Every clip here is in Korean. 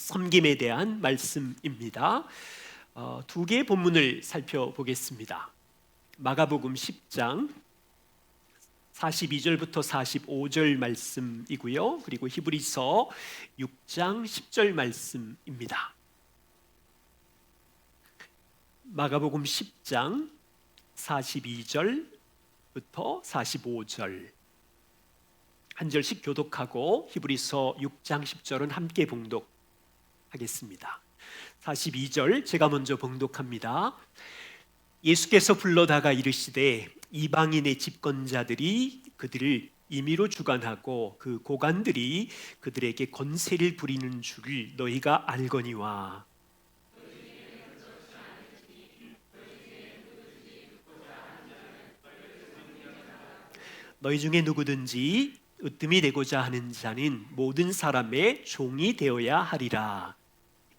섬김에 대한 말씀입니다. 두 개의 본문을 살펴보겠습니다. 마가복음 10장 42절부터 45절 말씀이고요. 그리고 히브리서 6장 10절 말씀입니다. 마가복음 10장 42절부터 45절 한 절씩 교독하고 히브리서 6장 10절은 함께 봉독하겠습니다. 42절 제가 먼저 봉독합니다. 예수께서 불러다가 이르시되 이방인의 집권자들이 그들을 임의로 주관하고 그 고관들이 그들에게 권세를 부리는 줄을 너희가 알거니와 너희 중에 누구든지 으뜸이 되고자 하는 자는 모든 사람의 종이 되어야 하리라.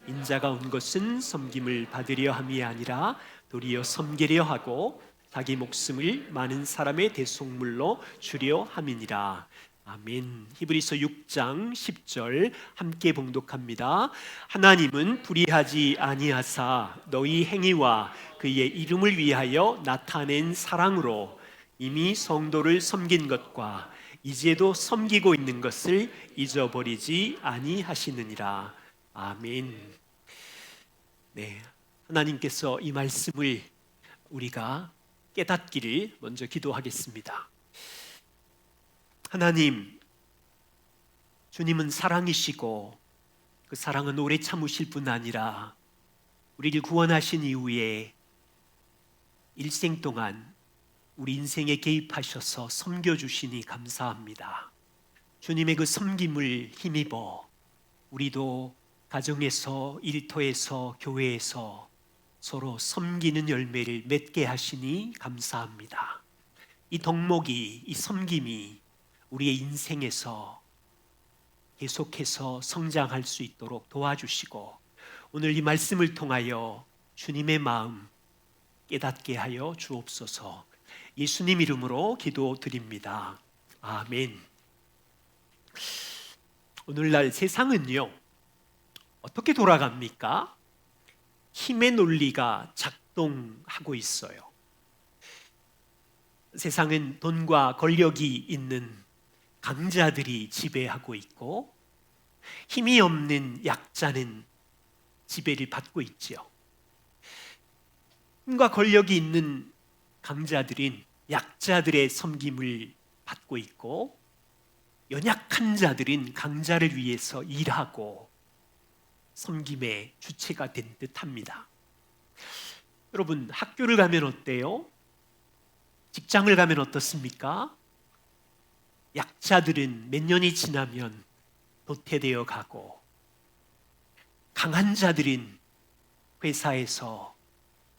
인자가 온 것은 섬김을 받으려 함이 아니라 도리어 섬기려 하고 자기 목숨을 많은 사람의 대속물로 주려 함이니라. 아멘. 히브리서 6장 10절 함께 봉독합니다. 하나님은 불의하지 아니하사 너희 행위와 그의 이름을 위하여 나타낸 사랑으로 이미 성도를 섬긴 것과 이제도 섬기고 있는 것을 잊어버리지 아니하시느니라. 아멘. 네, 하나님께서 이 말씀을 우리가 깨닫기를 먼저 기도하겠습니다. 하나님, 주님은 사랑이시고 그 사랑은 오래 참으실 뿐 아니라 우리를 구원하신 이후에 일생 동안 우리 인생에 개입하셔서 섬겨주시니 감사합니다. 주님의 그 섬김을 힘입어 우리도 가정에서, 일터에서, 교회에서 서로 섬기는 열매를 맺게 하시니 감사합니다. 이 덕목이, 이 섬김이 우리의 인생에서 계속해서 성장할 수 있도록 도와주시고 오늘 이 말씀을 통하여 주님의 마음 깨닫게 하여 주옵소서. 예수님 이름으로 기도드립니다. 아멘. 오늘날 세상은요, 어떻게 돌아갑니까? 힘의 논리가 작동하고 있어요. 세상은 돈과 권력이 있는 강자들이 지배하고 있고 힘이 없는 약자는 지배를 받고 있지요. 힘과 권력이 있는 강자들은 약자들의 섬김을 받고 있고 연약한 자들은 강자를 위해서 일하고 섬김의 주체가 된 듯합니다. 여러분, 학교를 가면 어때요? 직장을 가면 어떻습니까? 약자들은 몇 년이 지나면 도태되어 가고 강한 자들은 회사에서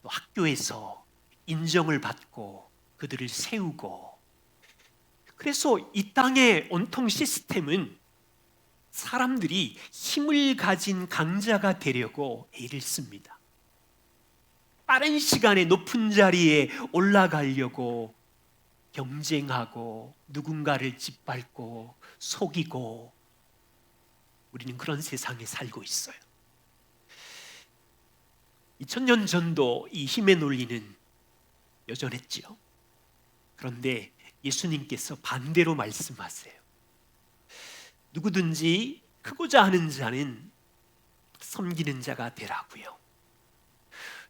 또 학교에서 인정을 받고 그들을 세우고, 그래서 이 땅의 온통 시스템은 사람들이 힘을 가진 강자가 되려고 애를 씁니다. 빠른 시간에 높은 자리에 올라가려고 경쟁하고 누군가를 짓밟고 속이고, 우리는 그런 세상에 살고 있어요. 2000년 전도 이 힘의 논리는 여전했지요. 그런데 예수님께서 반대로 말씀하세요. 누구든지 크고자 하는 자는 섬기는 자가 되라고요.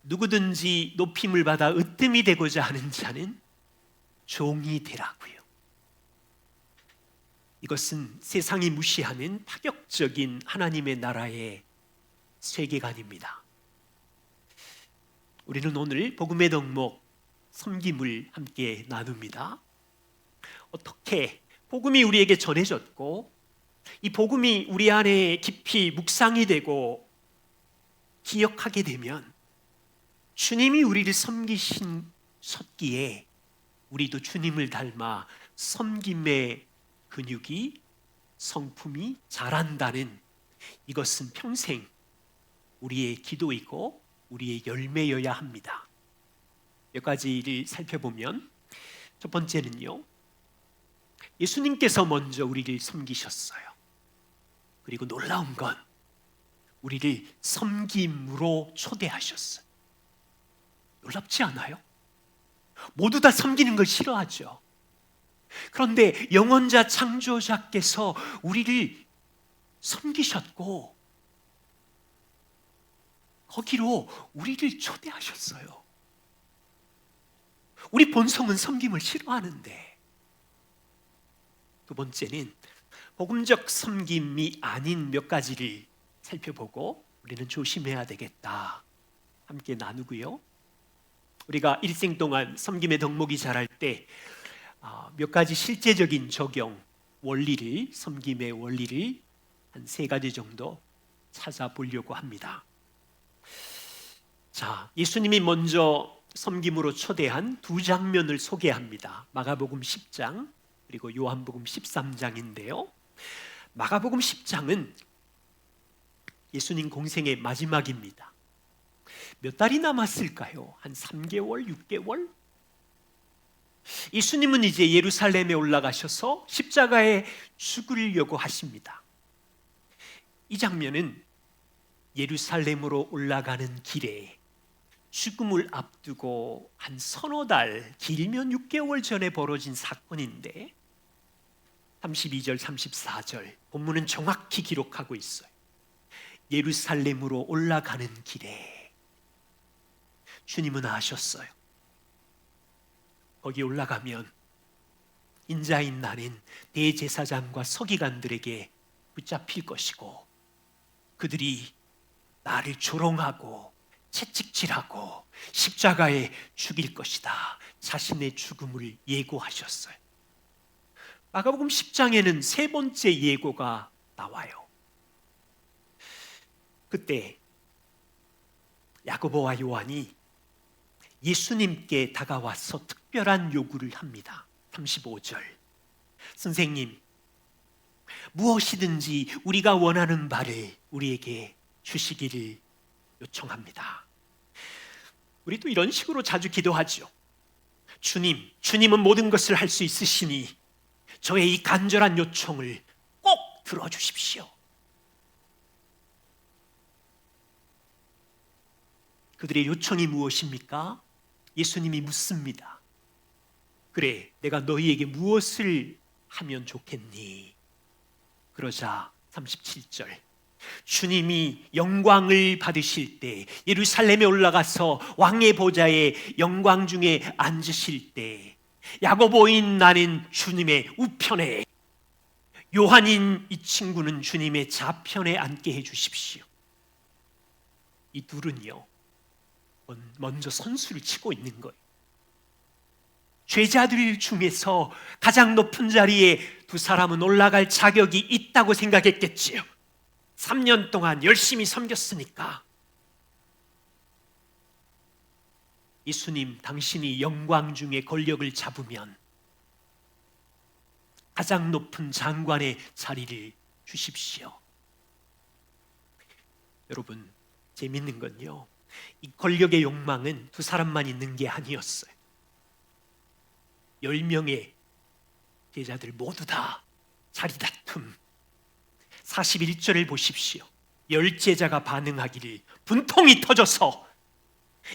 누구든지 높임을 받아 으뜸이 되고자 하는 자는 종이 되라고요. 이것은 세상이 무시하는 파격적인 하나님의 나라의 세계관입니다. 우리는 오늘 복음의 덕목 섬김을 함께 나눕니다. 어떻게 복음이 우리에게 전해졌고 이 복음이 우리 안에 깊이 묵상이 되고 기억하게 되면 주님이 우리를 섬기셨기에 우리도 주님을 닮아 섬김의 근육이, 성품이 자란다는, 이것은 평생 우리의 기도이고 우리의 열매여야 합니다. 몇 가지를 살펴보면 첫 번째는요, 예수님께서 먼저 우리를 섬기셨어요. 그리고 놀라운 건 우리를 섬김으로 초대하셨어요. 놀랍지 않아요? 모두 다 섬기는 걸 싫어하죠. 그런데 영원자 창조자께서 우리를 섬기셨고 거기로 우리를 초대하셨어요. 우리 본성은 섬김을 싫어하는데, 두 번째는 복음적 섬김이 아닌 몇 가지를 살펴보고 우리는 조심해야 되겠다 함께 나누고요. 우리가 일생 동안 섬김의 덕목이 자랄 때 몇 가지 실제적인 적용, 원리를, 섬김의 원리를 한 3가지 정도 찾아보려고 합니다. 자, 예수님이 먼저 섬김으로 초대한 2장면을 소개합니다. 마가복음 10장 그리고 요한복음 13장인데요. 마가복음 10장은 예수님 공생의 마지막입니다. 몇 달이 남았을까요? 한 3개월, 6개월? 예수님은 이제 예루살렘에 올라가셔서 십자가에 죽으려고 하십니다. 이 장면은 예루살렘으로 올라가는 길에 죽음을 앞두고 한 서너 달, 길면 6개월 전에 벌어진 사건인데 32절, 34절 본문은 정확히 기록하고 있어요. 예루살렘으로 올라가는 길에 주님은 아셨어요. 거기 올라가면 인자인 나는 대제사장과 서기관들에게 붙잡힐 것이고 그들이 나를 조롱하고 채찍질하고 십자가에 죽일 것이다. 자신의 죽음을 예고하셨어요. 마가복음 10장에는 3번째 예고가 나와요. 그때 야고보와 요한이 예수님께 다가와서 특별한 요구를 합니다. 35절. 선생님, 무엇이든지 우리가 원하는 바를 우리에게 주시기를 요청합니다. 우리도 이런 식으로 자주 기도하죠. 주님은 모든 것을 할 수 있으시니 저의 이 간절한 요청을 꼭 들어주십시오. 그들의 요청이 무엇입니까? 예수님이 묻습니다. 그래, 내가 너희에게 무엇을 하면 좋겠니? 그러자 37절. 주님이 영광을 받으실 때, 예루살렘에 올라가서 왕의 보좌에 영광 중에 앉으실 때, 야고보인 나는 주님의 우편에, 요한인 이 친구는 주님의 좌편에 앉게 해주십시오. 이 둘은요, 먼저 선수를 치고 있는 거예요. 죄자들 중에서 가장 높은 자리에 두 사람은 올라갈 자격이 있다고 생각했겠지요. 3년 동안 열심히 섬겼으니까. 예수님, 당신이 영광 중에 권력을 잡으면 가장 높은 장관의 자리를 주십시오. 여러분, 재밌는 건요, 이 권력의 욕망은 두 사람만 있는 게 아니었어요. 10명의 제자들 모두 다 자리다툼. 41절을 보십시오. 10제자가 반응하기를 분통이 터져서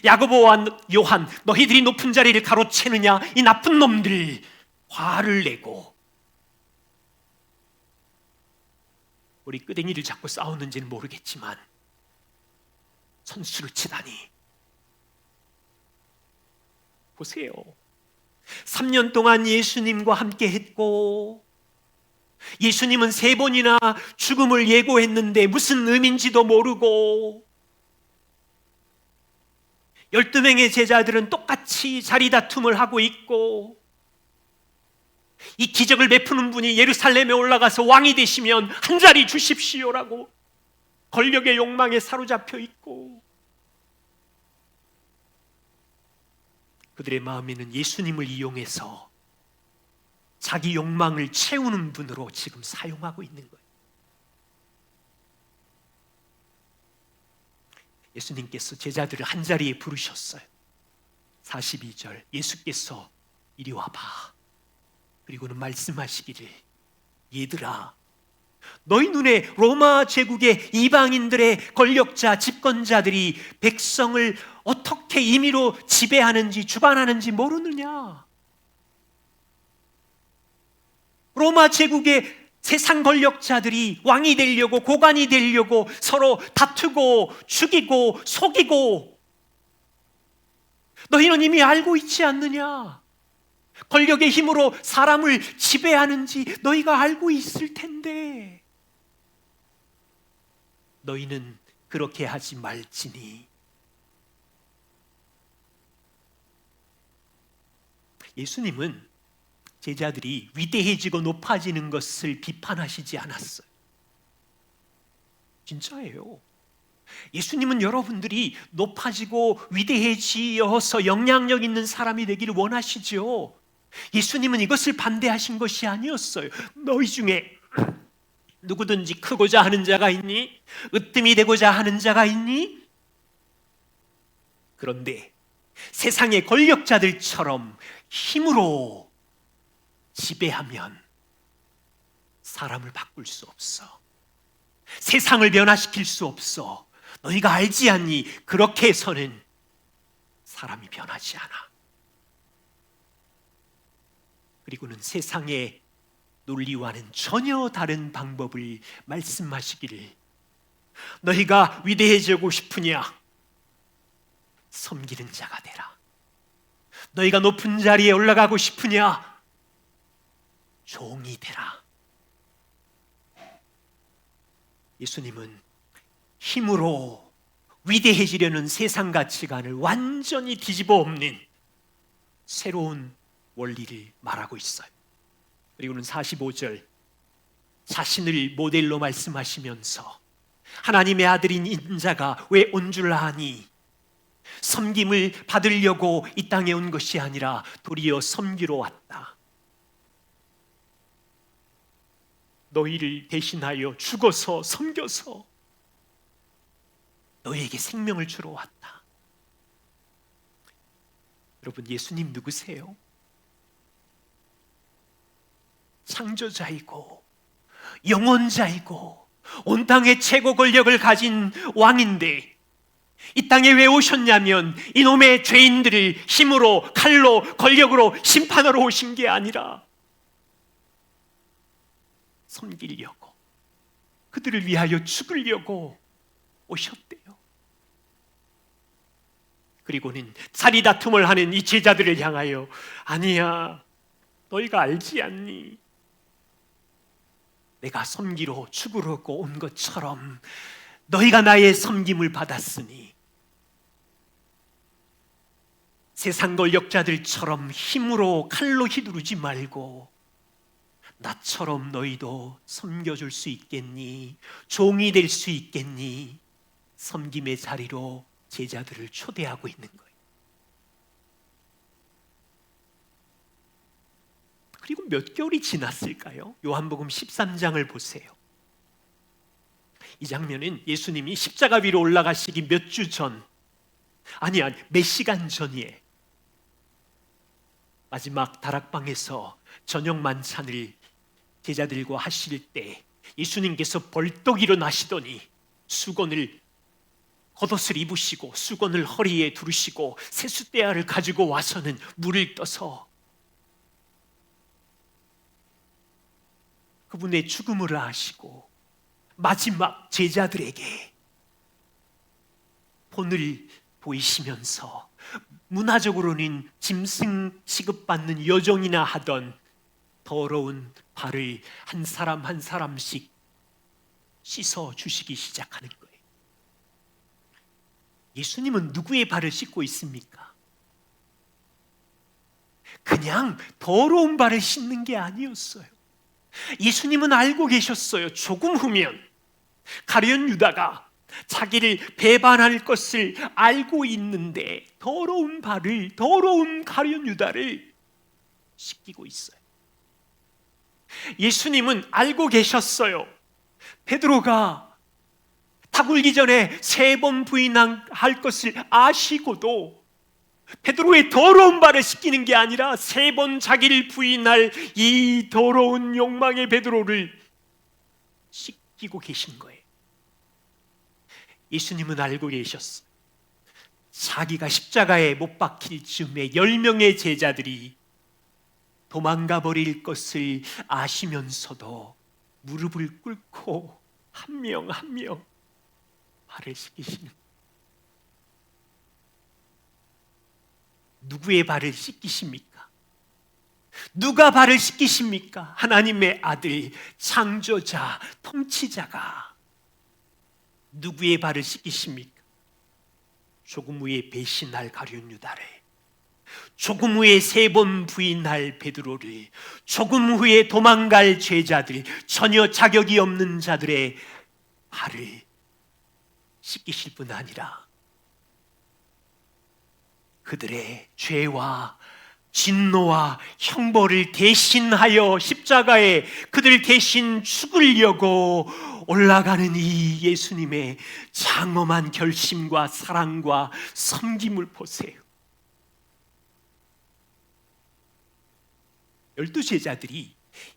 야고보와 요한, 너희들이 높은 자리를 가로채느냐, 이 나쁜 놈들, 화를 내고. 우리 끄댕이를 잡고 싸우는지는 모르겠지만 선수를 치다니. 보세요. 3년 동안 예수님과 함께 했고 예수님은 3번이나 죽음을 예고했는데 무슨 의미인지도 모르고 12명의 제자들은 똑같이 자리다툼을 하고 있고 이 기적을 베푸는 분이 예루살렘에 올라가서 왕이 되시면 한 자리 주십시오라고 권력의 욕망에 사로잡혀 있고 그들의 마음에는 예수님을 이용해서 자기 욕망을 채우는 분으로 지금 사용하고 있는 거예요. 예수님께서 제자들을 한 자리에 부르셨어요. 42절, 예수께서 이리 와봐. 그리고는 말씀하시기를, 얘들아, 너희 눈에 로마 제국의 이방인들의 권력자, 집권자들이 백성을 어떻게 임의로 지배하는지, 주관하는지 모르느냐? 로마 제국의 세상 권력자들이 왕이 되려고, 고관이 되려고 서로 다투고 죽이고 속이고, 너희는 이미 알고 있지 않느냐? 권력의 힘으로 사람을 지배하는지 너희가 알고 있을 텐데 너희는 그렇게 하지 말지니. 예수님은 제자들이 위대해지고 높아지는 것을 비판하시지 않았어요. 진짜예요. 예수님은 여러분들이 높아지고 위대해지어서 영향력 있는 사람이 되기를 원하시죠. 예수님은 이것을 반대하신 것이 아니었어요. 너희 중에 누구든지 크고자 하는 자가 있니? 으뜸이 되고자 하는 자가 있니? 그런데 세상의 권력자들처럼 힘으로 지배하면 사람을 바꿀 수 없어. 세상을 변화시킬 수 없어. 너희가 알지 않니? 그렇게 해서는 사람이 변하지 않아. 그리고는 세상의 논리와는 전혀 다른 방법을 말씀하시기를, 너희가 위대해지고 싶으냐? 섬기는 자가 되라. 너희가 높은 자리에 올라가고 싶으냐? 종이 되라. 예수님은 힘으로 위대해지려는 세상 가치관을 완전히 뒤집어 엎는 새로운 원리를 말하고 있어요. 그리고는 45절, 자신을 모델로 말씀하시면서 하나님의 아들인 인자가 왜 온 줄 아니? 섬김을 받으려고 이 땅에 온 것이 아니라 도리어 섬기러 왔다. 너희를 대신하여 죽어서 섬겨서 너희에게 생명을 주러 왔다. 여러분, 예수님 누구세요? 창조자이고 영원자이고 온 땅의 최고 권력을 가진 왕인데 이 땅에 왜 오셨냐면 이놈의 죄인들을 힘으로, 칼로, 권력으로 심판하러 오신 게 아니라 섬기려고, 그들을 위하여 죽으려고 오셨대요. 그리고는 자리 다툼을 하는 이 제자들을 향하여, 아니야, 너희가 알지 않니? 내가 섬기러 죽으려고 온 것처럼 너희가 나의 섬김을 받았으니 세상 권력자들처럼 힘으로 칼로 휘두르지 말고 나처럼 너희도 섬겨줄 수 있겠니? 종이 될 수 있겠니? 섬김의 자리로 제자들을 초대하고 있는 거예요. 그리고 몇 개월이 지났을까요? 요한복음 13장을 보세요. 이 장면은 예수님이 십자가 위로 올라가시기 몇 주 전, 몇 시간 전이에요. 마지막 다락방에서 저녁 만찬을 제자들과 하실 때 예수님께서 벌떡 일어나시더니 수건을, 겉옷을 입으시고 수건을 허리에 두르시고 세숫대야를 가지고 와서는 물을 떠서 그분의 죽음을 아시고 마지막 제자들에게 본을 보이시면서 문화적으로는 짐승 취급받는 여종이나 하던 더러운 발을 한 사람 한 사람씩 씻어 주시기 시작하는 거예요. 예수님은 누구의 발을 씻고 있습니까? 그냥 더러운 발을 씻는 게 아니었어요. 예수님은 알고 계셨어요. 조금 후면 가룟 유다가 자기를 배반할 것을 알고 있는데 더러운 발을, 더러운 가룟 유다를 씻기고 있어요. 예수님은 알고 계셨어요. 베드로가 닭울기 전에 3번 부인할 것을 아시고도 베드로의 더러운 발을 씻기는 게 아니라 3번 자기를 부인할 이 더러운 욕망의 베드로를 끼고 계신 거예요. 예수님은 알고 계셨어요. 자기가 십자가에 못 박힐 즈음에 10명의 제자들이 도망가 버릴 것을 아시면서도 무릎을 꿇고 한 명 한 명 발을 씻기시는, 누구의 발을 씻기십니까? 누가 발을 씻기십니까? 하나님의 아들, 창조자, 통치자가 누구의 발을 씻기십니까? 조금 후에 배신할 가룟 유다를, 조금 후에 3번 부인할 베드로를, 조금 후에 도망갈 제자들, 전혀 자격이 없는 자들의 발을 씻기실 뿐 아니라 그들의 죄와 진노와 형벌을 대신하여 십자가에 그들 대신 죽으려고 올라가는 이 예수님의 장엄한 결심과 사랑과 섬김을 보세요. 12제자들이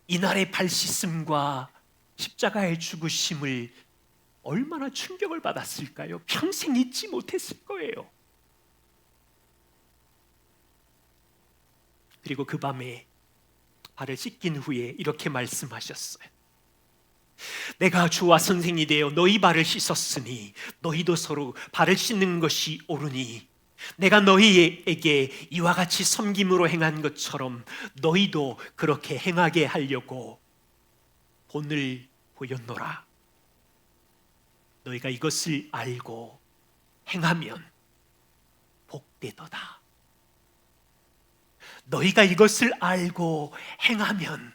이날의 발 씻음과 십자가의 죽으심을 얼마나 충격을 받았을까요? 평생 잊지 못했을 거예요. 그리고 그 밤에 발을 씻긴 후에 이렇게 말씀하셨어요. 내가 주와 선생이 되어 너희 발을 씻었으니 너희도 서로 발을 씻는 것이 옳으니 내가 너희에게 이와 같이 섬김으로 행한 것처럼 너희도 그렇게 행하게 하려고 본을 보였노라. 너희가 이것을 알고 행하면 복되도다. 너희가 이것을 알고 행하면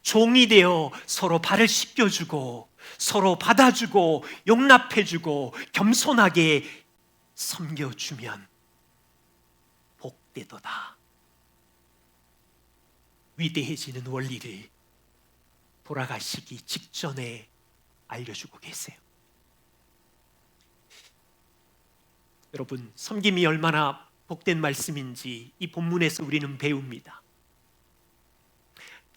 종이 되어 서로 발을 씻겨주고 서로 받아주고 용납해주고 겸손하게 섬겨주면 복되도다. 위대해지는 원리를 돌아가시기 직전에 알려주고 계세요. 여러분, 섬김이 얼마나 복된 말씀인지 이 본문에서 우리는 배웁니다.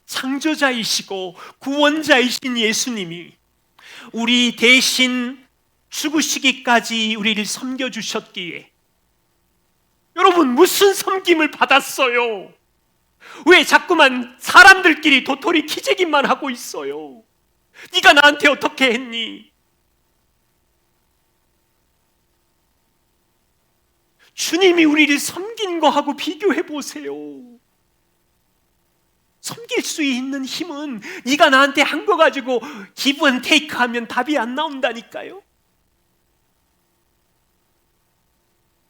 창조자이시고 구원자이신 예수님이 우리 대신 죽으시기까지 우리를 섬겨주셨기에, 여러분 무슨 섬김을 받았어요? 왜 자꾸만 사람들끼리 도토리 키재기만 하고 있어요? 네가 나한테 어떻게 했니? 주님이 우리를 섬긴 거하고 비교해 보세요. 섬길 수 있는 힘은 네가 나한테 한 거 가지고 give and take 하면 답이 안 나온다니까요.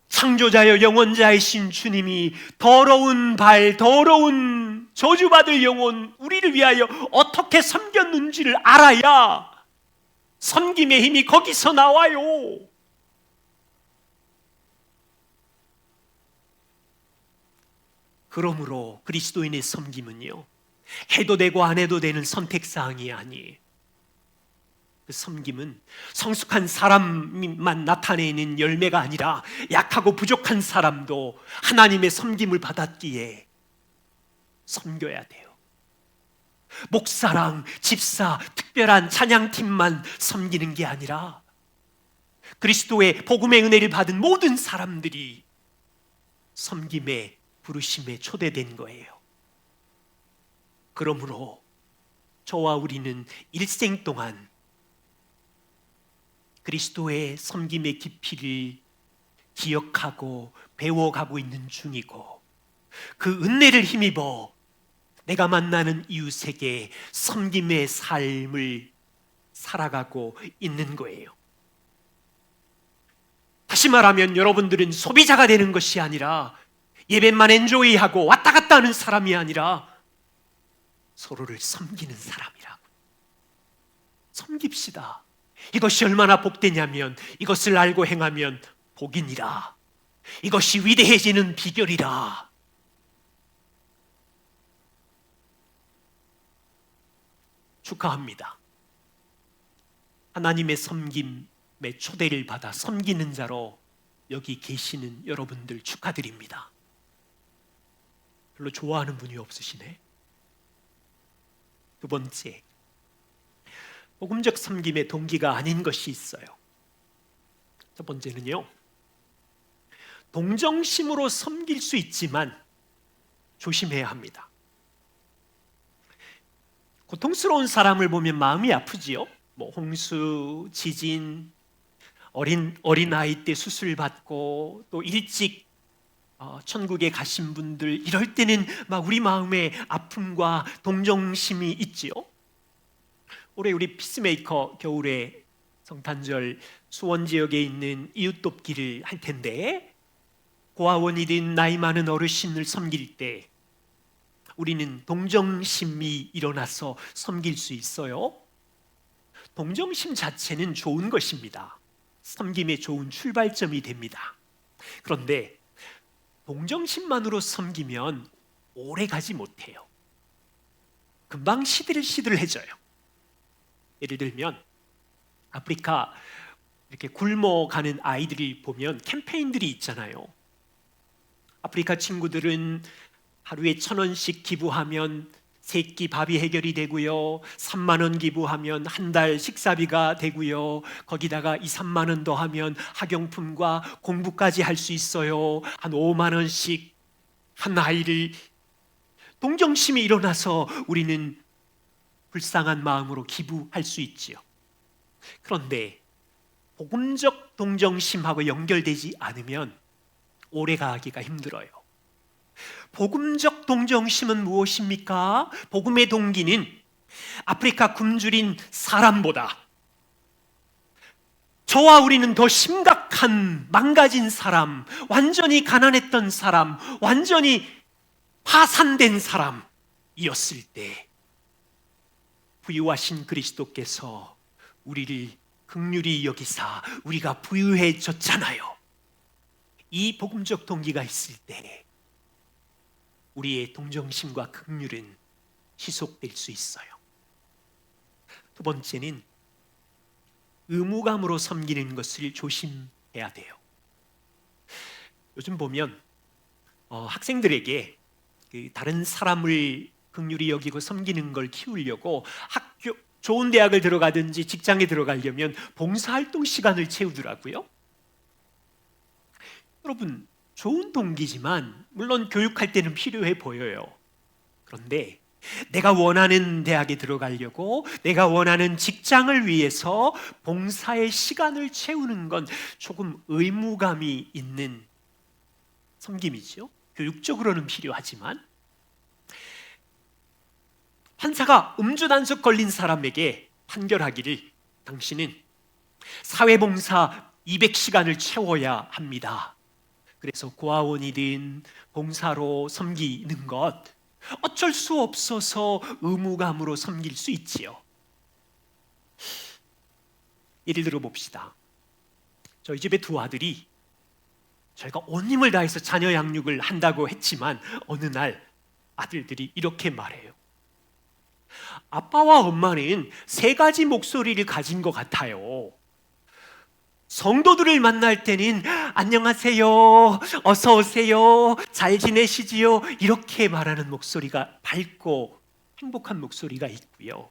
창조자여 영원자이신 주님이 더러운 발, 더러운 저주받을 영혼 우리를 위하여 어떻게 섬겼는지를 알아야 섬김의 힘이 거기서 나와요. 그러므로 그리스도인의 섬김은요, 해도 되고 안 해도 되는 선택사항이 아니에요. 그 섬김은 성숙한 사람만 나타내는 열매가 아니라 약하고 부족한 사람도 하나님의 섬김을 받았기에 섬겨야 돼요. 목사랑 집사, 특별한 찬양팀만 섬기는 게 아니라 그리스도의 복음의 은혜를 받은 모든 사람들이 섬김의 부르심에 초대된 거예요. 그러므로 저와 우리는 일생 동안 그리스도의 섬김의 깊이를 기억하고 배워가고 있는 중이고, 그 은혜를 힘입어 내가 만나는 이웃에게 섬김의 삶을 살아가고 있는 거예요. 다시 말하면 여러분들은 소비자가 되는 것이 아니라, 예배만 엔조이하고 왔다 갔다 하는 사람이 아니라 서로를 섬기는 사람이라고. 섬깁시다. 이것이 얼마나 복되냐면 이것을 알고 행하면 복이니라. 이것이 위대해지는 비결이라. 축하합니다. 하나님의 섬김의 초대를 받아 섬기는 자로 여기 계시는 여러분들 축하드립니다. 별로 좋아하는 분이 없으시네. 두 번째, 복음적 섬김의 동기가 아닌 것이 있어요. 첫 번째는요, 동정심으로 섬길 수 있지만 조심해야 합니다. 고통스러운 사람을 보면 마음이 아프지요. 홍수, 지진, 어린 아이 때 수술 받고 또 일찍 천국에 가신 분들, 이럴 때는 막 우리 마음에 아픔과 동정심이 있지요. 올해 우리 피스메이커 겨울에 성탄절 수원 지역에 있는 이웃 돕기를 할 텐데, 고아원이든 나이 많은 어르신을 섬길 때 우리는 동정심이 일어나서 섬길 수 있어요. 동정심 자체는 좋은 것입니다. 섬김의 좋은 출발점이 됩니다. 그런데 동정심만으로 섬기면 오래 가지 못해요. 금방 시들시들해져요. 예를 들면 아프리카 이렇게 굶어가는 아이들이 보면 캠페인들이 있잖아요. 아프리카 친구들은 하루에 1,000원씩 기부하면 3끼 밥이 해결이 되고요, 3만 원 기부하면 한 달 식사비가 되고요, 거기다가 2, 3만 원 더하면 학용품과 공부까지 할 수 있어요. 한 5만 원씩 한 아이를. 동정심이 일어나서 우리는 불쌍한 마음으로 기부할 수 있지요. 그런데 복음적 동정심하고 연결되지 않으면 오래가기가 힘들어요. 복음적 동정심은 무엇입니까? 복음의 동기는 아프리카 굶주린 사람보다 저와 우리는 더 심각한 망가진 사람, 완전히 가난했던 사람, 완전히 파산된 사람이었을 때 부유하신 그리스도께서 우리를 긍휼히 여기사 우리가 부유해졌잖아요. 이 복음적 동기가 있을 때 우리의 동정심과 긍휼은 희속될 수 있어요. 두 번째는 의무감으로 섬기는 것을 조심해야 돼요. 요즘 보면 학생들에게 다른 사람을 긍휼히 여기고 섬기는 걸 키우려고 학교, 좋은 대학을 들어가든지 직장에 들어가려면 봉사활동 시간을 채우더라고요. 여러분, 좋은 동기지만 물론 교육할 때는 필요해 보여요. 그런데 내가 원하는 대학에 들어가려고, 내가 원하는 직장을 위해서 봉사의 시간을 채우는 건 조금 의무감이 있는 섬김이죠. 교육적으로는 필요하지만, 판사가 음주단속 걸린 사람에게 판결하기를 당신은 사회봉사 200시간을 채워야 합니다. 그래서 고아원이든 봉사로 섬기는 것, 어쩔 수 없어서 의무감으로 섬길 수 있지요. 예를 들어 봅시다. 저희 집에 두 아들이 저희가 온 힘을 다해서 자녀 양육을 한다고 했지만 어느 날 아들들이 이렇게 말해요. 아빠와 엄마는 3가지 목소리를 가진 것 같아요. 성도들을 만날 때는 안녕하세요, 어서 오세요, 잘 지내시지요, 이렇게 말하는 목소리가 밝고 행복한 목소리가 있고요.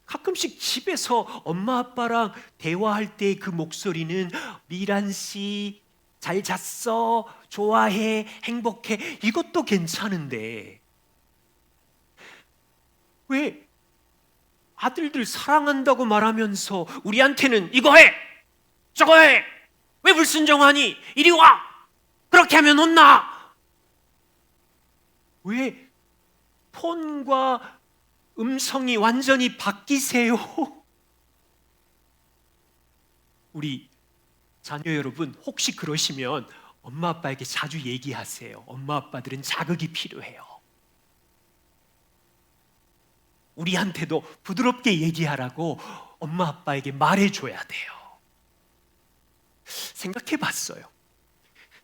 가끔씩 집에서 엄마 아빠랑 대화할 때 그 목소리는 미란 씨, 잘 잤어, 좋아해, 행복해, 이것도 괜찮은데 왜 아들들 사랑한다고 말하면서 우리한테는 이거 해, 저거 해, 왜 불순종하니, 이리 와, 그렇게 하면 혼나, 왜 톤과 음성이 완전히 바뀌세요? 우리 자녀 여러분, 혹시 그러시면 엄마 아빠에게 자주 얘기하세요. 엄마 아빠들은 자극이 필요해요. 우리한테도 부드럽게 얘기하라고 엄마 아빠에게 말해줘야 돼요. 생각해 봤어요.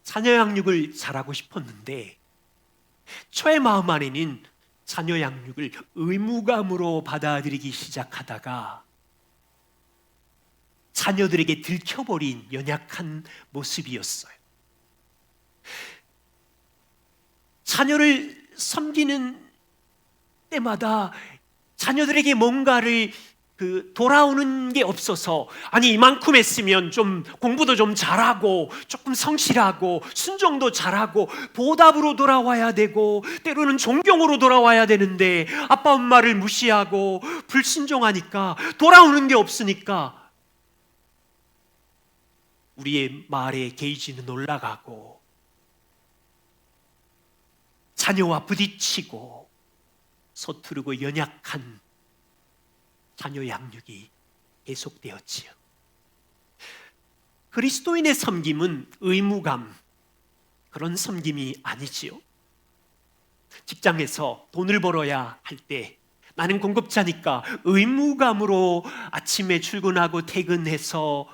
자녀 양육을 잘하고 싶었는데 저의 마음 안에는 자녀 양육을 의무감으로 받아들이기 시작하다가 자녀들에게 들켜버린 연약한 모습이었어요. 자녀를 섬기는 때마다 자녀들에게 뭔가를 돌아오는 게 없어서, 아니 이만큼 했으면 좀 공부도 좀 잘하고 조금 성실하고 순종도 잘하고 보답으로 돌아와야 되고 때로는 존경으로 돌아와야 되는데 아빠 엄마를 무시하고 불순종하니까 돌아오는 게 없으니까 우리의 말의 게이지는 올라가고 자녀와 부딪히고 서투르고 연약한 자녀 양육이 계속되었지요. 그리스도인의 섬김은 의무감, 그런 섬김이 아니지요. 직장에서 돈을 벌어야 할 때 나는 공급자니까 의무감으로 아침에 출근하고 퇴근해서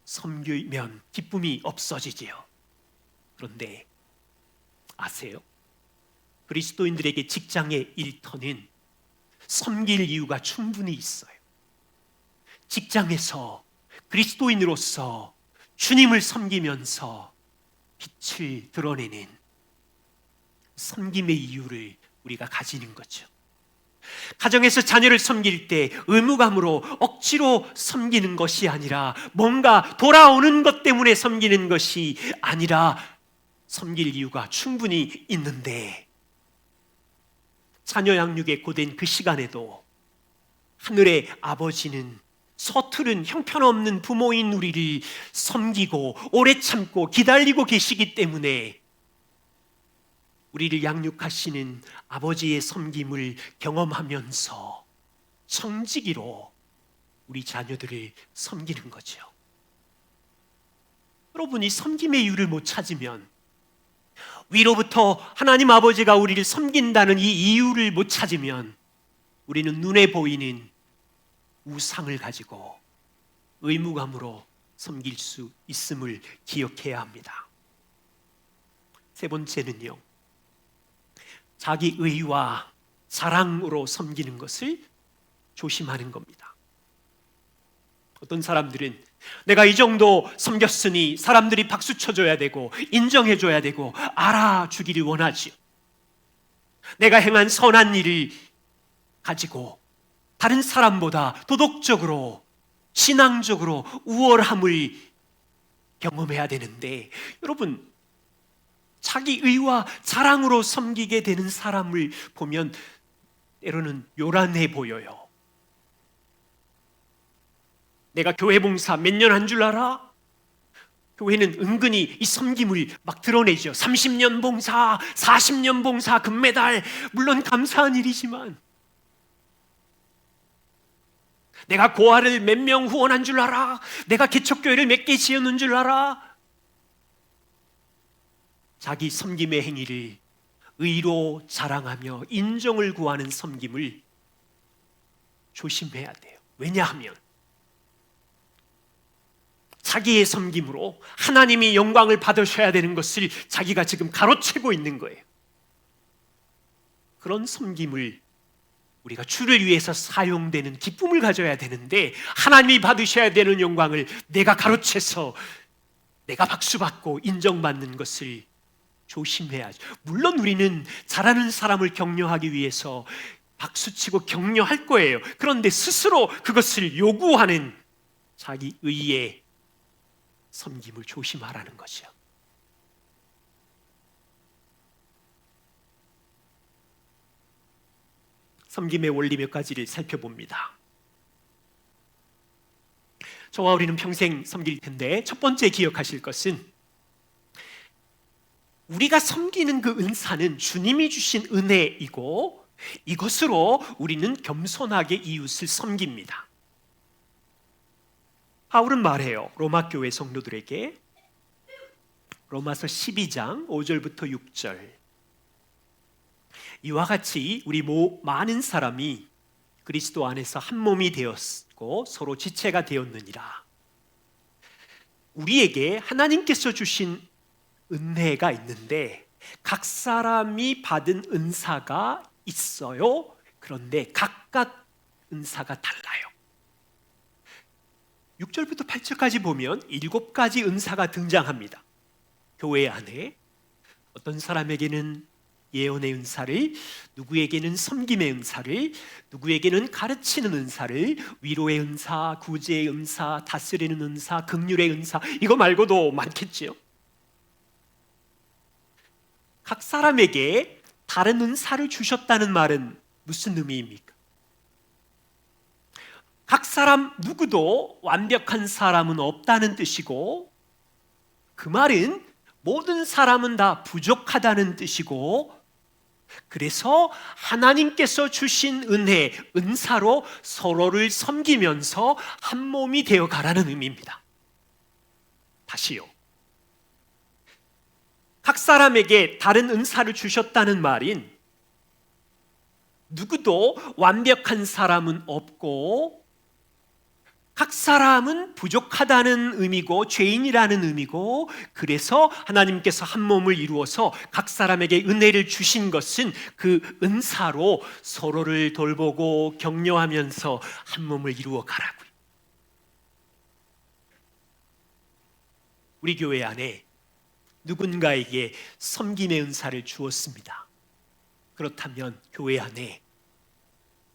섬기면 기쁨이 없어지지요. 그런데 아세요? 그리스도인들에게 직장의 일터는 섬길 이유가 충분히 있어요. 직장에서 그리스도인으로서 주님을 섬기면서 빛을 드러내는 섬김의 이유를 우리가 가지는 거죠. 가정에서 자녀를 섬길 때 의무감으로 억지로 섬기는 것이 아니라 뭔가 돌아오는 것 때문에 섬기는 것이 아니라 섬길 이유가 충분히 있는데 자녀 양육에 고된 그 시간에도 하늘의 아버지는 서투른 형편없는 부모인 우리를 섬기고 오래 참고 기다리고 계시기 때문에 우리를 양육하시는 아버지의 섬김을 경험하면서 청지기로 우리 자녀들을 섬기는 거죠. 여러분이 섬김의 이유를 못 찾으면, 위로부터 하나님 아버지가 우리를 섬긴다는 이 이유를 못 찾으면 우리는 눈에 보이는 우상을 가지고 의무감으로 섬길 수 있음을 기억해야 합니다. 세 번째는요, 자기 의와 자랑으로 섬기는 것을 조심하는 겁니다. 어떤 사람들은 내가 이 정도 섬겼으니 사람들이 박수 쳐줘야 되고 인정해줘야 되고 알아주기를 원하지요. 내가 행한 선한 일을 가지고 다른 사람보다 도덕적으로 신앙적으로 우월함을 경험해야 되는데, 여러분, 자기 의와 자랑으로 섬기게 되는 사람을 보면 때로는 요란해 보여요. 내가 교회 봉사 몇 년 한 줄 알아? 교회는 은근히 이 섬김을 막 드러내죠. 30년 봉사, 40년 봉사, 금메달, 물론 감사한 일이지만 내가 고아를 몇 명 후원한 줄 알아? 내가 개척교회를 몇 개 지었는 줄 알아? 자기 섬김의 행위를 의로 자랑하며 인정을 구하는 섬김을 조심해야 돼요. 왜냐하면 자기의 섬김으로 하나님이 영광을 받으셔야 되는 것을 자기가 지금 가로채고 있는 거예요. 그런 섬김을 우리가 주를 위해서 사용되는 기쁨을 가져야 되는데, 하나님이 받으셔야 되는 영광을 내가 가로채서 내가 박수받고 인정받는 것을 조심해야죠. 물론 우리는 잘하는 사람을 격려하기 위해서 박수치고 격려할 거예요. 그런데 스스로 그것을 요구하는 자기 의의 섬김을 조심하라는 거죠. 섬김의 원리 몇 가지를 살펴봅니다. 저와 우리는 평생 섬길 텐데, 첫 번째 기억하실 것은 우리가 섬기는 그 은사는 주님이 주신 은혜이고 이것으로 우리는 겸손하게 이웃을 섬깁니다. 바울은 말해요. 로마 교회 성도들에게 로마서 12장 5절부터 6절, 이와 같이 우리 많은 사람이 그리스도 안에서 한 몸이 되었고 서로 지체가 되었느니라. 우리에게 하나님께서 주신 은혜가 있는데 각 사람이 받은 은사가 있어요. 그런데 각각 은사가 달라요. 6절부터 8절까지 보면 7가지 은사가 등장합니다. 교회 안에 어떤 사람에게는 예언의 은사를, 누구에게는 섬김의 은사를, 누구에게는 가르치는 은사를, 위로의 은사, 구제의 은사, 다스리는 은사, 긍휼의 은사, 이거 말고도 많겠지요. 각 사람에게 다른 은사를 주셨다는 말은 무슨 의미입니까? 각 사람 누구도 완벽한 사람은 없다는 뜻이고, 그 말은 모든 사람은 다 부족하다는 뜻이고, 그래서 하나님께서 주신 은혜, 은사로 서로를 섬기면서 한 몸이 되어 가라는 의미입니다. 다시요. 각 사람에게 다른 은사를 주셨다는 말인, 누구도 완벽한 사람은 없고 각 사람은 부족하다는 의미고 죄인이라는 의미고, 그래서 하나님께서 한 몸을 이루어서 각 사람에게 은혜를 주신 것은 그 은사로 서로를 돌보고 격려하면서 한 몸을 이루어 가라고요. 우리 교회 안에 누군가에게 섬김의 은사를 주었습니다. 그렇다면 교회 안에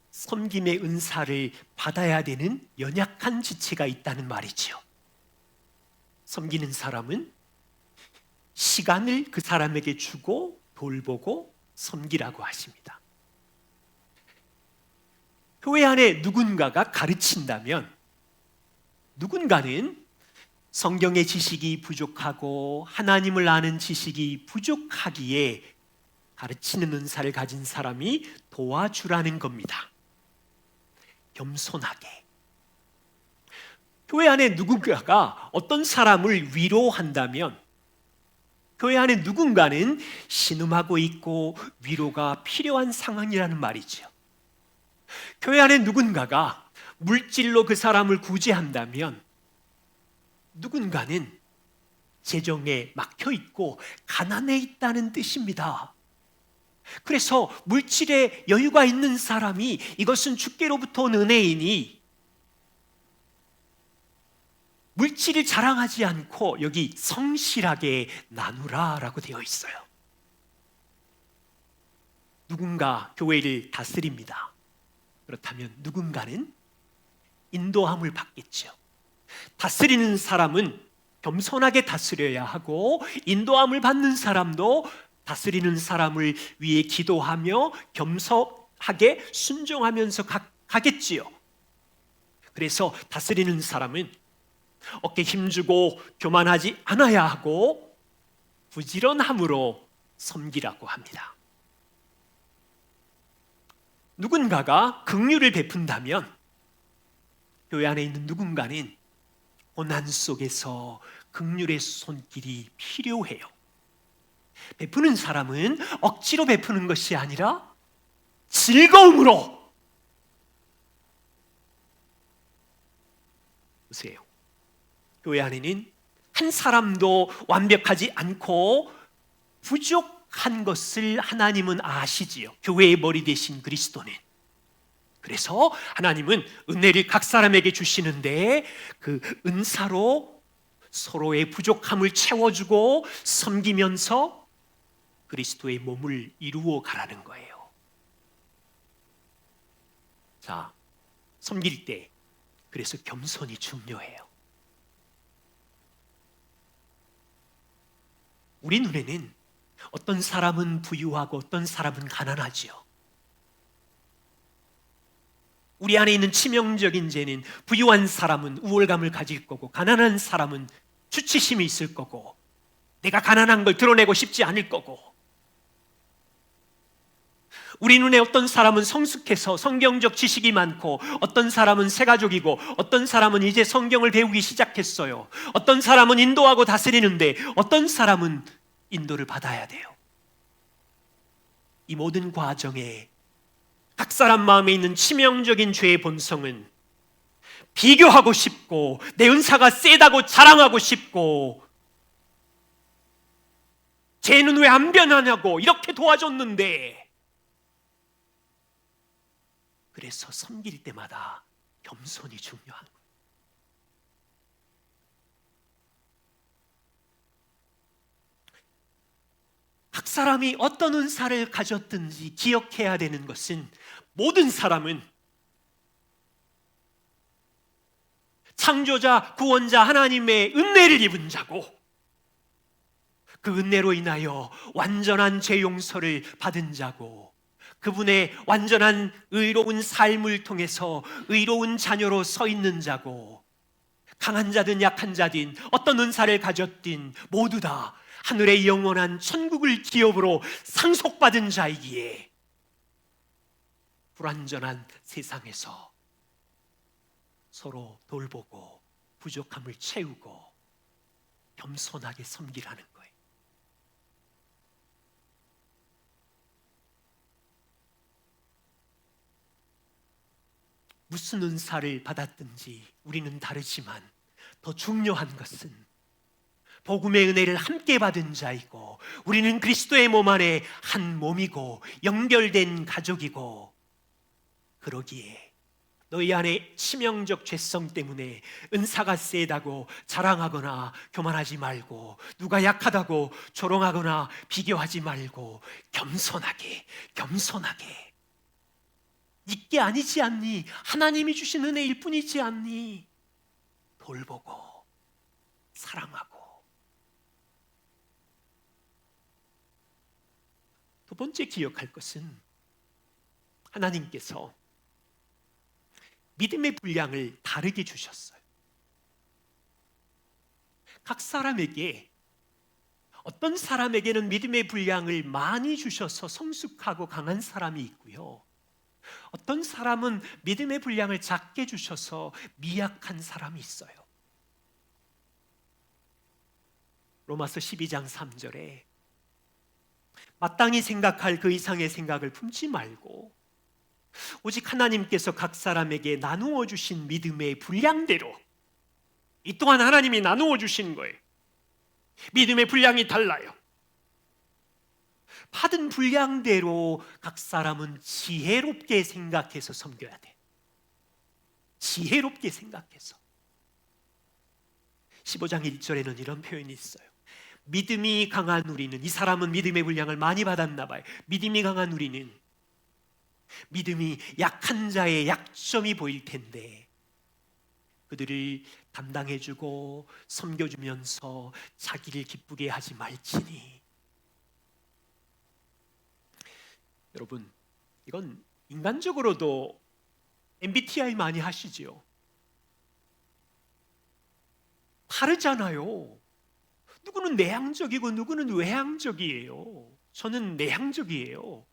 섬김의 은사를 받아야 되는 연약한 지체가 있다는 말이지요. 섬기는 사람은 시간을 그 사람에게 주고 돌보고 섬기라고 하십니다. 교회 안에 누군가가 가르친다면, 누군가는 성경의 지식이 부족하고 하나님을 아는 지식이 부족하기에 가르치는 은사를 가진 사람이 도와주라는 겁니다. 겸손하게. 교회 안에 누군가가 어떤 사람을 위로한다면, 교회 안에 누군가는 신음하고 있고 위로가 필요한 상황이라는 말이죠. 교회 안에 누군가가 물질로 그 사람을 구제한다면, 누군가는 재정에 막혀 있고 가난해 있다는 뜻입니다. 그래서 물질에 여유가 있는 사람이 이것은 주께로부터 온 은혜이니 물질을 자랑하지 않고 여기 성실하게 나누라라고 되어 있어요. 누군가 교회를 다스립니다. 그렇다면 누군가는 인도함을 받겠죠. 다스리는 사람은 겸손하게 다스려야 하고, 인도함을 받는 사람도 다스리는 사람을 위해 기도하며 겸손하게 순종하면서 가겠지요. 그래서 다스리는 사람은 어깨 힘주고 교만하지 않아야 하고 부지런함으로 섬기라고 합니다. 누군가가 긍휼을 베푼다면, 교회 안에 있는 누군가는 고난 속에서 긍휼의 손길이 필요해요. 베푸는 사람은 억지로 베푸는 것이 아니라 즐거움으로. 보세요. 교회 안에는 한 사람도 완벽하지 않고 부족한 것을 하나님은 아시지요. 교회의 머리 되신 그리스도는. 그래서 하나님은 은혜를 각 사람에게 주시는데 그 은사로 서로의 부족함을 채워주고 섬기면서 그리스도의 몸을 이루어 가라는 거예요. 자, 섬길 때 그래서 겸손이 중요해요. 우리 눈에는 어떤 사람은 부유하고 어떤 사람은 가난하지요. 우리 안에 있는 치명적인 죄는 부유한 사람은 우월감을 가질 거고, 가난한 사람은 수치심이 있을 거고, 내가 가난한 걸 드러내고 싶지 않을 거고, 우리 눈에 어떤 사람은 성숙해서 성경적 지식이 많고, 어떤 사람은 새가족이고, 어떤 사람은 이제 성경을 배우기 시작했어요. 어떤 사람은 인도하고 다스리는데 어떤 사람은 인도를 받아야 돼요. 이 모든 과정에 각 사람 마음에 있는 치명적인 죄의 본성은 비교하고 싶고, 내 은사가 세다고 자랑하고 싶고, 쟤는 왜 안 변하냐고, 이렇게 도와줬는데. 그래서 섬길 때마다 겸손이 중요한 거예요. 각 각 사람이 어떤 은사를 가졌든지 기억해야 되는 것은 모든 사람은 창조자, 구원자 하나님의 은혜를 입은 자고 그 은혜로 인하여 완전한 죄 용서를 받은 자고 그분의 완전한 의로운 삶을 통해서 의로운 자녀로 서 있는 자고 강한 자든 약한 자든 어떤 은사를 가졌든 모두 다 하늘의 영원한 천국을 기업으로 상속받은 자이기에 불완전한 세상에서 서로 돌보고 부족함을 채우고 겸손하게 섬기라는 거예요. 무슨 은사를 받았든지 우리는 다르지만 더 중요한 것은 복음의 은혜를 함께 받은 자이고 우리는 그리스도의 몸 안에 한 몸이고 연결된 가족이고 그러기에 너희 안에 치명적 죄성 때문에 은사가 세다고 자랑하거나 교만하지 말고 누가 약하다고 조롱하거나 비교하지 말고 겸손하게 이게 아니지 않니? 하나님이 주신 은혜일 뿐이지 않니? 돌보고 사랑하고. 두 번째 기억할 것은 하나님께서 믿음의 분량을 다르게 주셨어요. 각 사람에게 어떤 사람에게는 믿음의 분량을 많이 주셔서 성숙하고 강한 사람이 있고요. 어떤 사람은 믿음의 분량을 작게 주셔서 미약한 사람이 있어요. 로마서 12장 3절에 마땅히 생각할 그 이상의 생각을 품지 말고 오직 하나님께서 각 사람에게 나누어 주신 믿음의 분량대로 이 또한 하나님이 나누어 주신 거예요. 믿음의 분량이 달라요. 받은 분량대로 각 사람은 지혜롭게 생각해서 섬겨야 돼. 지혜롭게 생각해서. 15장 1절에는 이런 표현이 있어요. 믿음이 강한 우리는, 이 사람은 믿음의 분량을 많이 받았나 봐요. 믿음이 강한 우리는 믿음이 약한 자의 약점이 보일 텐데 그들을 담당해주고 섬겨주면서 자기를 기쁘게 하지 말지니. 여러분, 이건 인간적으로도 MBTI 많이 하시지요. 다르잖아요. 누구는 내향적이고 누구는 외향적이에요. 저는 내향적이에요.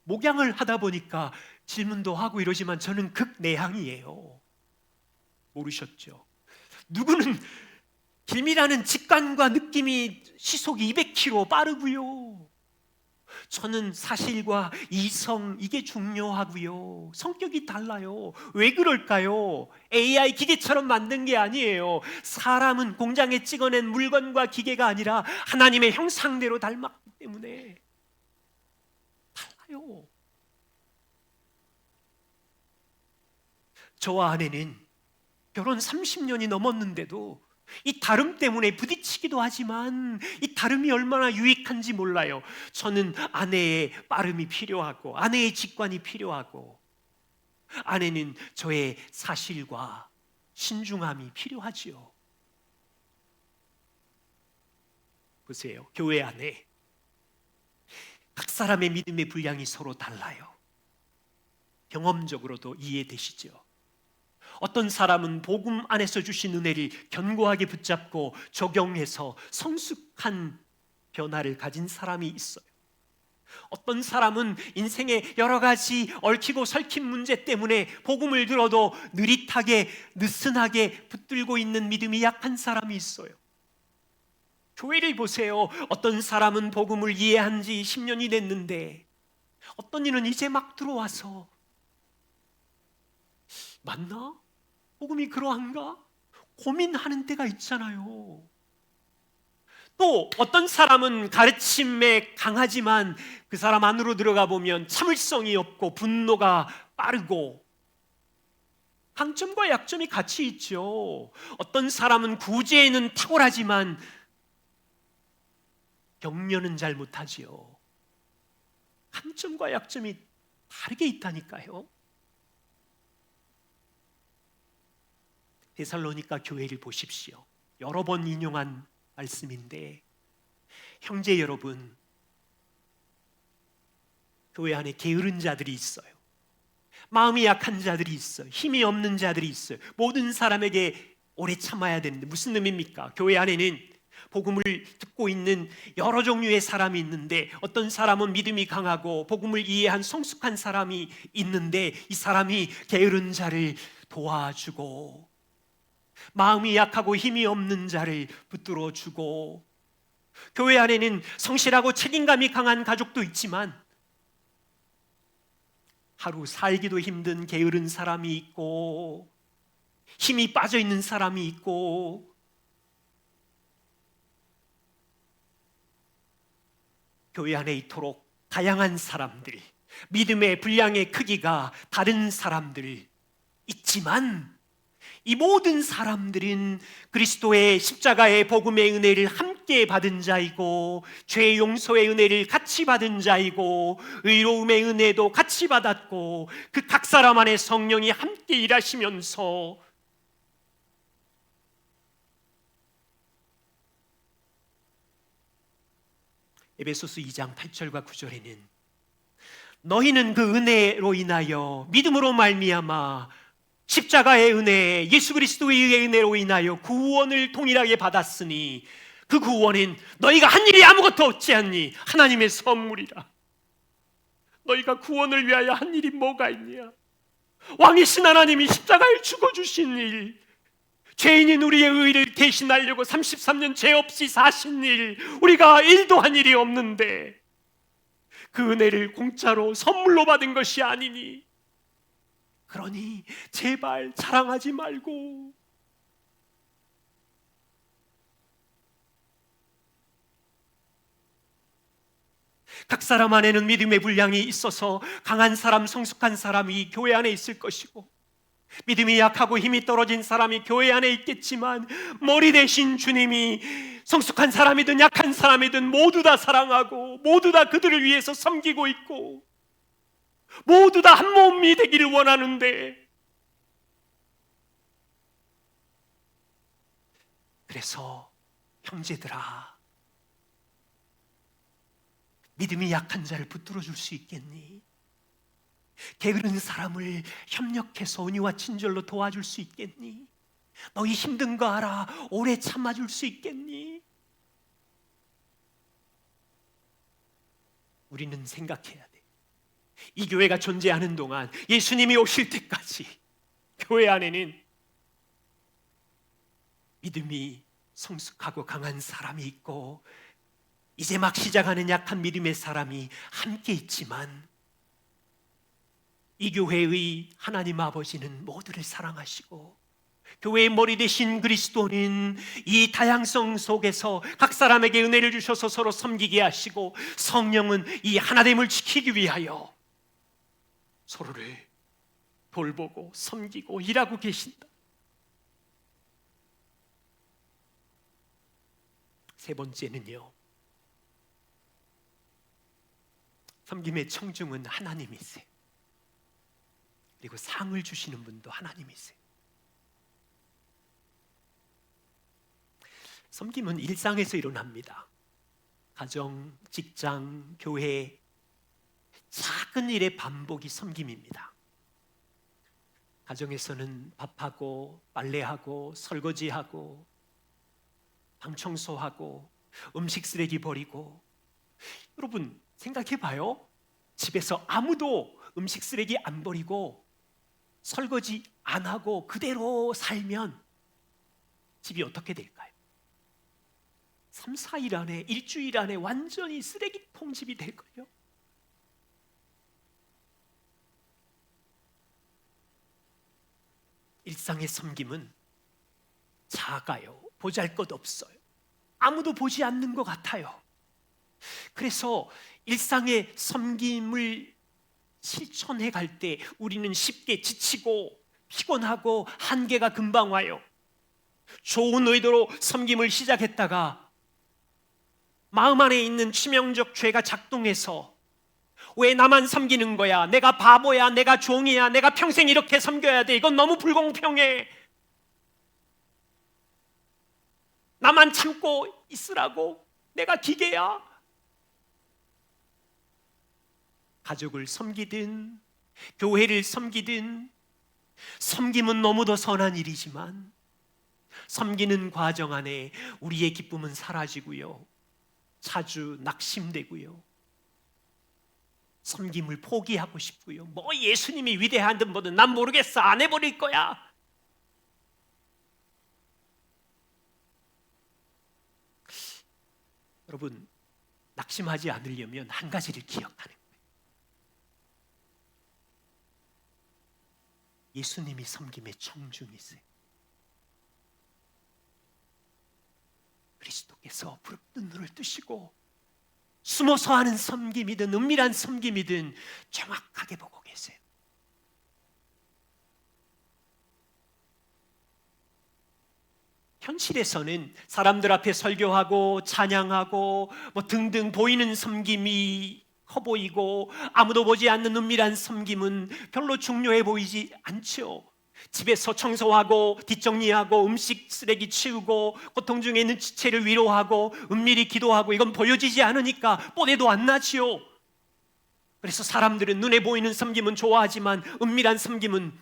목양을 하다 보니까 질문도 하고 이러지만 저는 극내향이에요. 모르셨죠? 누구는 길이라는 직관과 느낌이 시속이 200km 빠르고요. 저는 사실과 이성 이게 중요하고요. 성격이 달라요. 왜 그럴까요? AI 기계처럼 만든 게 아니에요. 사람은 공장에 찍어낸 물건과 기계가 아니라 하나님의 형상대로 닮았기 때문에 달라요. 저와 아내는 결혼 30년이 넘었는데도 이 다름 때문에 부딪히기도 하지만 이 다름이 얼마나 유익한지 몰라요. 저는 아내의 빠름이 필요하고 아내의 직관이 필요하고 아내는 저의 사실과 신중함이 필요하지요. 보세요. 교회 안에 각 사람의 믿음의 분량이 서로 달라요. 경험적으로도 이해되시죠? 어떤 사람은 복음 안에서 주신 은혜를 견고하게 붙잡고 적용해서 성숙한 변화를 가진 사람이 있어요. 어떤 사람은 인생의 여러 가지 얽히고 설킨 문제 때문에 복음을 들어도 느릿하게 느슨하게 붙들고 있는 믿음이 약한 사람이 있어요. 교회를 보세요. 어떤 사람은 복음을 이해한 지 10년이 됐는데 어떤 이는 이제 막 들어와서 맞나? 복음이 그러한가? 고민하는 때가 있잖아요. 또 어떤 사람은 가르침에 강하지만 그 사람 안으로 들어가 보면 참을성이 없고 분노가 빠르고 강점과 약점이 같이 있죠. 어떤 사람은 구제에는 탁월하지만 격려는 잘 못하지요. 강점과 약점이 다르게 있다니까요. 데살로니가 교회를 보십시오. 여러 번 인용한 말씀인데, 형제 여러분, 교회 안에 게으른 자들이 있어요. 마음이 약한 자들이 있어요. 힘이 없는 자들이 있어요. 모든 사람에게 오래 참아야 되는데 무슨 의미입니까? 교회 안에는 복음을 듣고 있는 여러 종류의 사람이 있는데, 어떤 사람은 믿음이 강하고 복음을 이해한 성숙한 사람이 있는데, 이 사람이 게으른 자를 도와주고 마음이 약하고 힘이 없는 자를 붙들어주고, 교회 안에는 성실하고 책임감이 강한 가족도 있지만 하루 살기도 힘든 게으른 사람이 있고, 힘이 빠져 있는 사람이 있고, 교회 안에 이토록 다양한 사람들이, 믿음의 분량의 크기가 다른 사람들이 있지만, 이 모든 사람들은 그리스도의 십자가의 복음의 은혜를 함께 받은 자이고, 죄 용서의 은혜를 같이 받은 자이고, 의로움의 은혜도 같이 받았고, 그 각 사람 안에 성령이 함께 일하시면서 에베소서 2장 8절과 9절에는 너희는 그 은혜로 인하여 믿음으로 말미암아 십자가의 은혜, 예수 그리스도의 은혜로 인하여 구원을 동일하게 받았으니 그 구원은 너희가 한 일이 아무것도 없지 않니? 하나님의 선물이라. 너희가 구원을 위하여 한 일이 뭐가 있냐? 왕이신 하나님이 십자가에 죽어주신 일, 죄인인 우리의 의를 대신하려고 33년 죄 없이 사신 일, 우리가 일도 한 일이 없는데 그 은혜를 공짜로 선물로 받은 것이 아니니, 그러니 제발 자랑하지 말고 각 사람 안에는 믿음의 분량이 있어서 강한 사람, 성숙한 사람이 교회 안에 있을 것이고, 믿음이 약하고 힘이 떨어진 사람이 교회 안에 있겠지만, 머리 대신 주님이 성숙한 사람이든 약한 사람이든 모두 다 사랑하고 모두 다 그들을 위해서 섬기고 있고 모두 다 한 몸이 되기를 원하는데, 그래서 형제들아, 믿음이 약한 자를 붙들어 줄 수 있겠니? 게으른 사람을 협력해서 은혜와 친절로 도와줄 수 있겠니? 너희 힘든 거 알아. 오래 참아줄 수 있겠니? 우리는 생각해야 돼. 이 교회가 존재하는 동안, 예수님이 오실 때까지 교회 안에는 믿음이 성숙하고 강한 사람이 있고, 이제 막 시작하는 약한 믿음의 사람이 함께 있지만, 이 교회의 하나님 아버지는 모두를 사랑하시고, 교회의 머리 되신 그리스도는 이 다양성 속에서 각 사람에게 은혜를 주셔서 서로 섬기게 하시고, 성령은 이 하나됨을 지키기 위하여 서로를 돌보고 섬기고 일하고 계신다. 세 번째는요, 섬김의 청중은 하나님이세요. 그리고 상을 주시는 분도 하나님이세요. 섬김은 일상에서 일어납니다. 가정, 직장, 교회, 작은 일의 반복이 섬김입니다. 가정에서는 밥하고 빨래하고 설거지하고 방 청소하고 음식 쓰레기 버리고, 여러분 생각해봐요. 집에서 아무도 음식 쓰레기 안 버리고 설거지 안 하고 그대로 살면 집이 어떻게 될까요? 3, 4일 안에, 일주일 안에 완전히 쓰레기통 집이 될걸요? 일상의 섬김은 작아요. 보잘것없어요. 아무도 보지 않는 것 같아요. 그래서 일상의 섬김을 실천해 갈 때 우리는 쉽게 지치고 피곤하고 한계가 금방 와요. 좋은 의도로 섬김을 시작했다가 마음 안에 있는 치명적 죄가 작동해서 왜 나만 섬기는 거야? 내가 바보야, 내가 종이야, 내가 평생 이렇게 섬겨야 돼. 이건 너무 불공평해. 나만 참고 있으라고? 내가 기계야? 가족을 섬기든 교회를 섬기든 섬김은 너무도 선한 일이지만 섬기는 과정 안에 우리의 기쁨은 사라지고요, 자주 낙심되고요, 섬김을 포기하고 싶고요. 뭐 예수님이 위대하든 뭐든 난 모르겠어, 안 해버릴 거야. 여러분, 낙심하지 않으려면 한 가지를 기억하는 거예요. 예수님이 섬김에 청중이세요. 그리스도께서 부릅뜬 눈을 뜨시고 숨어서 하는 섬김이든 은밀한 섬김이든 정확하게 보고 계세요. 현실에서는 사람들 앞에 설교하고 찬양하고 뭐 등등 보이는 섬김이 커 보이고 아무도 보지 않는 은밀한 섬김은 별로 중요해 보이지 않죠. 집에서 청소하고 뒷정리하고 음식 쓰레기 치우고 고통 중에 있는 지체를 위로하고 은밀히 기도하고 이건 보여지지 않으니까 뽀대도 안 나지요. 그래서 사람들은 눈에 보이는 섬김은 좋아하지만 은밀한 섬김은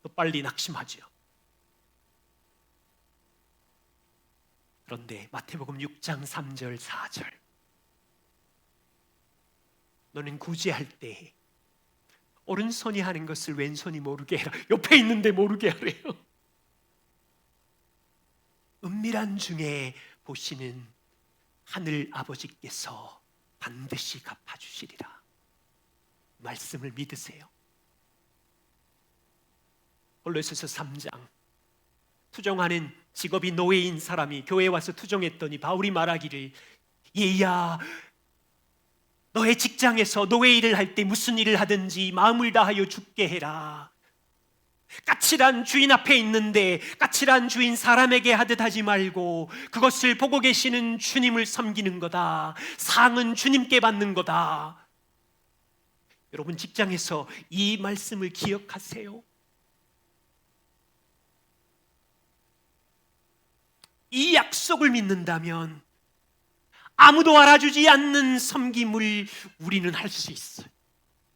더 빨리 낙심하지요. 그런데 마태복음 6장 3절 4절, 너는 구제할 때 오른손이 하는 것을 왼손이 모르게 해라. 옆에 있는데 모르게 하래요. 은밀한 중에 보시는 하늘 아버지께서 반드시 갚아주시리라. 말씀을 믿으세요. 골로새서 3장, 투정하는 직업이 노예인 사람이 교회에 와서 투정했더니 바울이 말하기를, 얘야 너의 직장에서 노예 일을 할 때 무슨 일을 하든지 마음을 다하여 죽게 해라. 까칠한 주인 앞에 있는데 까칠한 주인 사람에게 하듯 하지 말고 그것을 보고 계시는 주님을 섬기는 거다. 상은 주님께 받는 거다. 여러분, 직장에서 이 말씀을 기억하세요. 이 약속을 믿는다면 아무도 알아주지 않는 섬김을 우리는 할 수 있어요.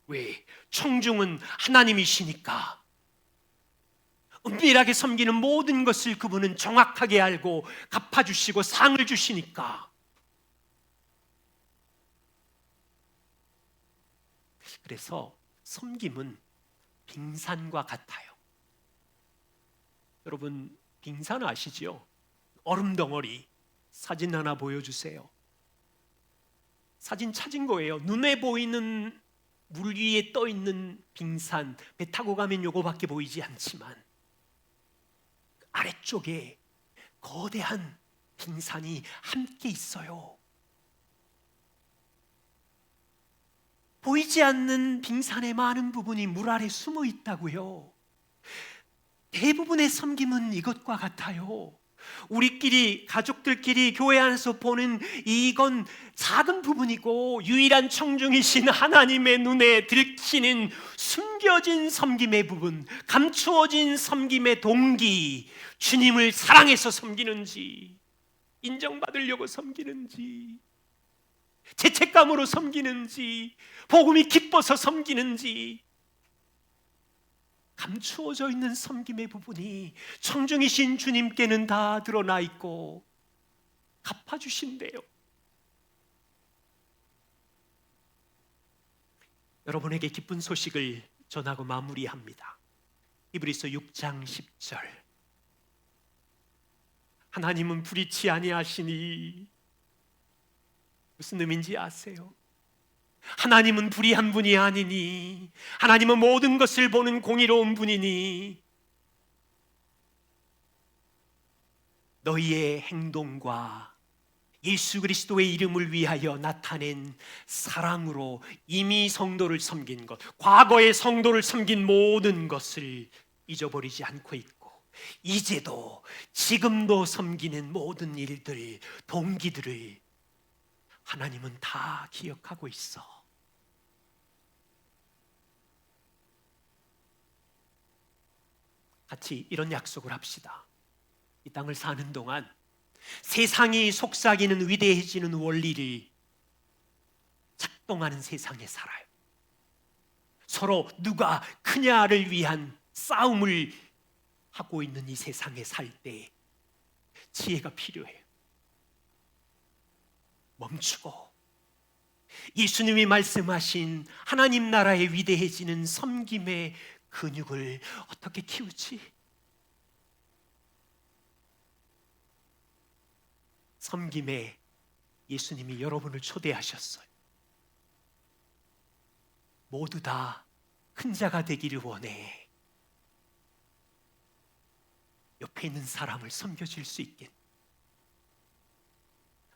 왜? 청중은 하나님이시니까. 은밀하게 섬기는 모든 것을 그분은 정확하게 알고 갚아주시고 상을 주시니까. 그래서 섬김은 빙산과 같아요. 여러분, 빙산 아시죠? 얼음 덩어리. 사진 하나 보여주세요. 사진 찾은 거예요. 눈에 보이는 물 위에 떠 있는 빙산, 배 타고 가면 요거밖에 보이지 않지만 아래쪽에 거대한 빙산이 함께 있어요. 보이지 않는 빙산의 많은 부분이 물 아래 숨어 있다고요. 대부분의 섬김은 이것과 같아요. 우리끼리, 가족들끼리 교회 안에서 보는 이건 작은 부분이고 유일한 청중이신 하나님의 눈에 들키는 숨겨진 섬김의 부분, 감추어진 섬김의 동기, 주님을 사랑해서 섬기는지, 인정받으려고 섬기는지, 죄책감으로 섬기는지, 복음이 기뻐서 섬기는지, 감추어져 있는 섬김의 부분이 청중이신 주님께는 다 드러나 있고 갚아주신대요. 여러분에게 기쁜 소식을 전하고 마무리합니다. 히브리서 6장 10절, 하나님은 불의치 아니하시니, 무슨 의미인지 아세요? 하나님은 불의한 분이 아니니, 하나님은 모든 것을 보는 공의로운 분이니 너희의 행동과 예수 그리스도의 이름을 위하여 나타낸 사랑으로 이미 성도를 섬긴 것, 과거의 성도를 섬긴 모든 것을 잊어버리지 않고 있고 이제도 지금도 섬기는 모든 일들, 동기들을 하나님은 다 기억하고 있어. 같이 이런 약속을 합시다. 이 땅을 사는 동안 세상이 속삭이는 위대해지는 원리를 작동하는 세상에 살아요. 서로 누가 크냐를 위한 싸움을 하고 있는 이 세상에 살 때 지혜가 필요해요. 멈추고 예수님이 말씀하신 하나님 나라의 위대해지는 섬김의 근육을 어떻게 키우지? 섬김에 예수님이 여러분을 초대하셨어요. 모두 다 큰 자가 되기를 원해. 옆에 있는 사람을 섬겨줄 수 있겠니?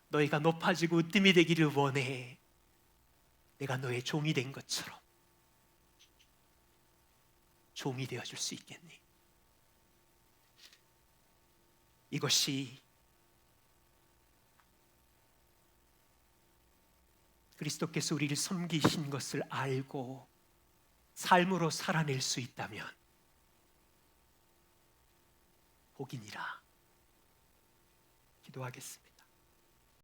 너희가 높아지고 으뜸이 되기를 원해. 내가 너의 종이 된 것처럼 종이 되어줄 수 있겠니? 이것이 그리스도께서 우리를 섬기신 것을 알고 삶으로 살아낼 수 있다면 복이니라. 기도하겠습니다.